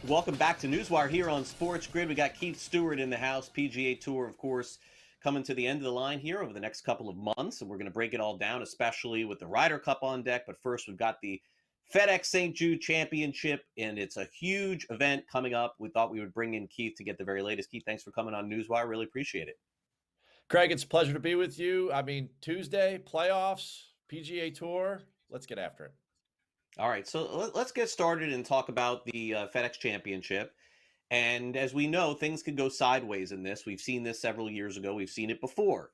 Welcome back to NewsWire here on SportsGrid. We got Keith Stewart in the house. PGA Tour, of course, coming to the end of the line here over the next couple of months, and we're going to break it all down, especially with the Ryder Cup on deck. But first, we've got the FedEx St. Jude Championship, and it's a huge event coming up. We thought we would bring in Keith to get the very latest. Keith, thanks for coming on NewsWire. Really appreciate it. Craig, it's a pleasure to be with you. I mean, Tuesday, playoffs, PGA Tour. Let's get after it. All right, so let's get started and talk about the FedEx Championship. And as we know, things could go sideways in this. We've seen this several years ago. We've seen it before.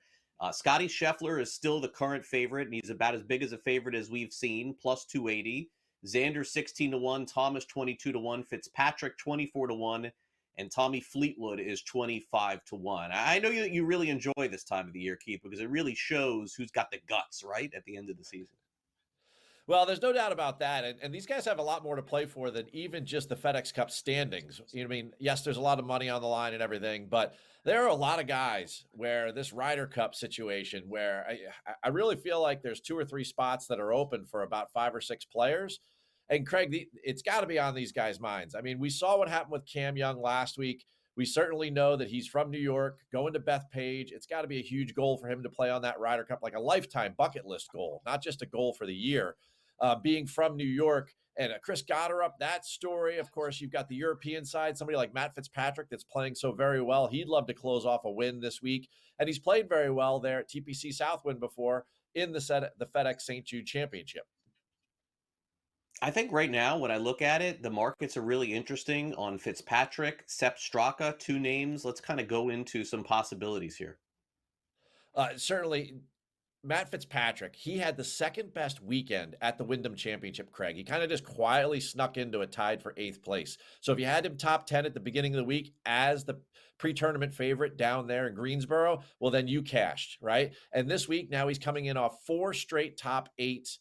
Scottie Scheffler is still the current favorite, and he's about as big as a favorite as we've seen, plus 280. Xander 16-1, Thomas 22-1, Fitzpatrick 24-1, and Tommy Fleetwood is 25-1. I know you really enjoy this time of the year, Keith, because it really shows who's got the guts, right, at the end of the season. Well, there's no doubt about that. And these guys have a lot more to play for than even just the FedEx Cup standings. You know what I mean? Yes, there's a lot of money on the line and everything, but there are a lot of guys where this Ryder Cup situation where I really feel like there's 2 or 3 spots that are open for about 5 or 6 players. And Craig, it's got to be on these guys' minds. I mean, we saw what happened with Cam Young last week. We certainly know that he's from New York, going to Bethpage. It's got to be a huge goal for him to play on that Ryder Cup, like a lifetime bucket list goal, not just a goal for the year. Being from New York and Chris Gotterup, that story, of course, you've got the European side, somebody like Matt Fitzpatrick that's playing so very well. He'd love to close off a win this week. And he's played very well there at TPC Southwind before in the FedEx St. Jude Championship. I think right now, when I look at it, the markets are really interesting on Fitzpatrick, Sepp Straka, 2 names. Let's kind of go into some possibilities here. Certainly, Matt Fitzpatrick, he had the second best weekend at the Wyndham Championship, Craig. He kind of just quietly snuck into a tied for 8th place. So if you had him top 10 at the beginning of the week as the pre-tournament favorite down there in Greensboro, well, then you cashed, right? And this week, now he's coming in off 4 straight top 8s.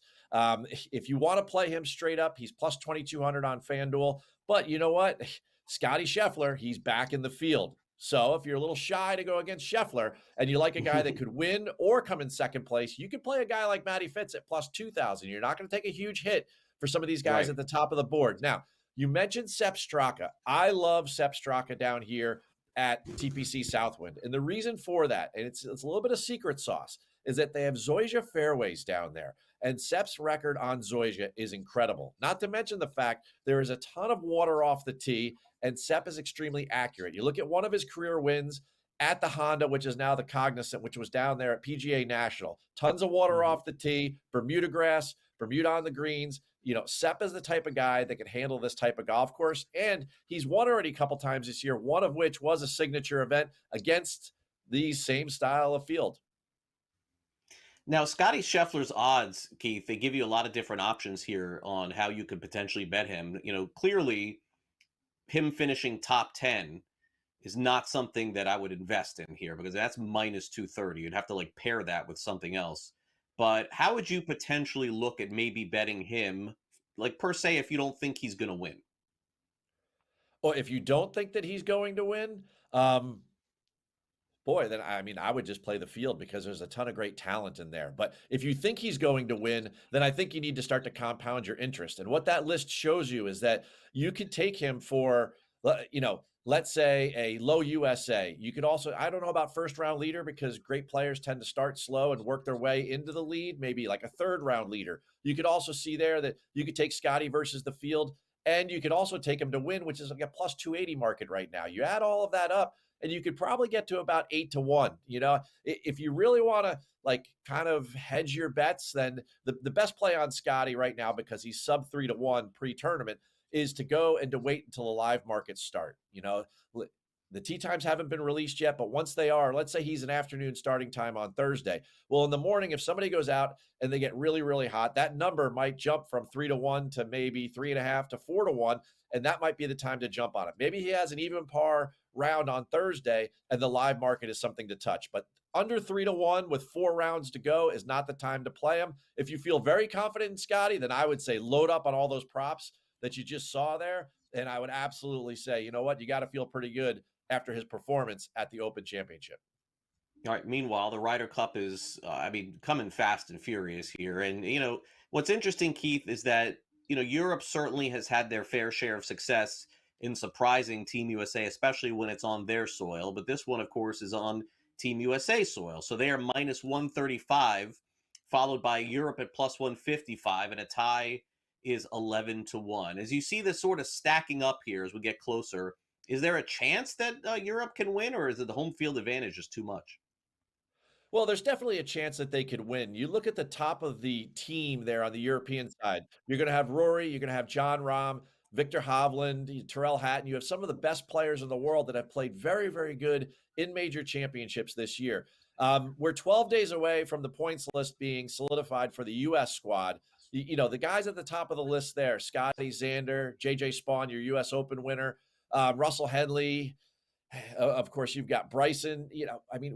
If you want to play him straight up, he's plus 2,200 on FanDuel. But you know what? Scottie Scheffler, he's back in the field. So if you're a little shy to go against Scheffler and you like a guy that could win or come in second place, you can play a guy like Matty Fitz at plus 2,000. You're not going to take a huge hit for some of these guys at the top of the board. Now, you mentioned Sepp Straka. I love Sepp Straka down here at TPC Southwind. And the reason for that, and it's a little bit of secret sauce, is that they have Zoysia fairways down there. And Sepp's record on Zoysia is incredible. Not to mention the fact there is a ton of water off the tee, and Sepp is extremely accurate. You look at one of his career wins at the Honda, which is now the Cognizant, which was down there at PGA National. Tons of water off the tee, Bermuda grass, Bermuda on the greens. You know, Sepp is the type of guy that can handle this type of golf course. And he's won already a couple times this year, one of which was a signature event against the same style of field. Now, Scottie Scheffler's odds, Keith, they give you a lot of different options here on how you could potentially bet him. You know, clearly him finishing top 10 is not something that I would invest in here because that's minus 230. You'd have to like pair that with something else. But how would you potentially look at maybe betting him, like per se, if you don't think he's going to win? Well, if you don't think that he's going to win, boy, then I would just play the field because there's a ton of great talent in there. But if you think he's going to win, then I think you need to start to compound your interest. And what that list shows you is that you could take him for, you know, let's say a low USA. You could also, I don't know about first round leader because great players tend to start slow and work their way into the lead, maybe like a 3rd round leader. You could also see there that you could take Scottie versus the field, and you could also take him to win, which is like a plus 280 market right now. You add all of that up, and you could probably get to about 8-1. You know, if you really want to like kind of hedge your bets, then the best play on Scottie right now, because he's sub 3-1 pre-tournament, is to go and to wait until the live markets start. You know, the tee times haven't been released yet, but once they are, let's say he's an afternoon starting time on Thursday. Well, in the morning, if somebody goes out and they get really, really hot, that number might jump from 3-1 to maybe 3.5 to 4-1. And that might be the time to jump on it. Maybe he has an even par round on Thursday and the live market is something to touch. But under 3-1 with 4 rounds to go is not the time to play him. If you feel very confident in Scottie, then I would say load up on all those props that you just saw there. And I would absolutely say, you know what, you got to feel pretty good after his performance at the Open Championship. All right. Meanwhile, the Ryder Cup is, coming fast and furious here. And, you know, what's interesting, Keith, is that, you know, Europe certainly has had their fair share of success in surprising Team USA, especially when it's on their soil. But this one, of course, is on Team USA soil. So they are minus 135, followed by Europe at plus 155, and a tie is 11-1. As you see this sort of stacking up here as we get closer, is there a chance that Europe can win, or is it the home field advantage just too much? Well, there's definitely a chance that they could win. You look at the top of the team there on the European side. You're going to have Rory, you're going to have John Rahm, Victor Hovland, Terrell Hatton. You have some of the best players in the world that have played very, very good in major championships this year. We're 12 days away from the points list being solidified for the U.S. squad. The guys at the top of the list there, Scottie, Xander, J.J. Spawn, your U.S. Open winner, Russell Henley. Of course, you've got Bryson.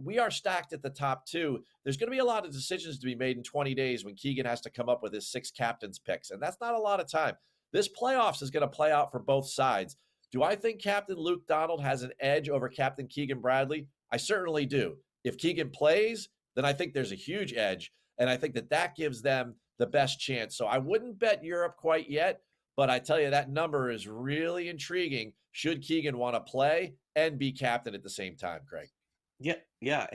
We are stacked at the top two. There's going to be a lot of decisions to be made in 20 days when Keegan has to come up with his 6 captains picks, and that's not a lot of time. This playoffs is going to play out for both sides. Do I think Captain Luke Donald has an edge over Captain Keegan Bradley? I certainly do. If Keegan plays, then I think there's a huge edge, and I think that gives them the best chance. So I wouldn't bet Europe quite yet, but I tell you, that number is really intriguing should Keegan want to play and be captain at the same time, Craig. Yeah, yeah,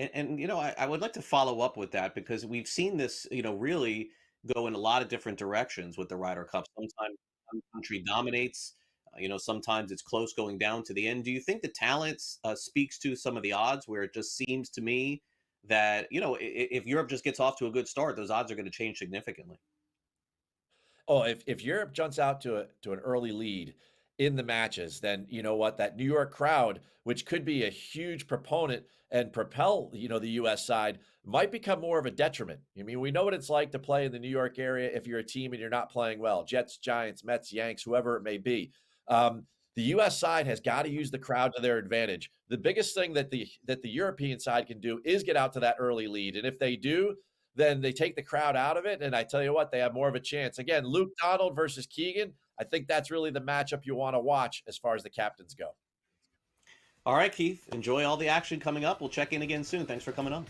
I would like to follow up with that because we've seen this, really go in a lot of different directions with the Ryder Cup. Sometimes one country dominates. Sometimes it's close going down to the end. Do you think the talent speaks to some of the odds where it just seems to me that if Europe just gets off to a good start, those odds are going to change significantly? Oh, if Europe jumps out to an early lead in the matches, then you know what? That New York crowd, which could be a huge proponent and propel, the US side, might become more of a detriment. I mean, we know what it's like to play in the New York area if you're a team and you're not playing well. Jets, Giants, Mets, Yanks, whoever it may be. The US side has got to use the crowd to their advantage. The biggest thing that the European side can do is get out to that early lead. And if they do, then they take the crowd out of it. And I tell you what, they have more of a chance. Again, Luke Donald versus Keegan. I think that's really the matchup you want to watch as far as the captains go. All right, Keith, enjoy all the action coming up. We'll check in again soon. Thanks for coming on.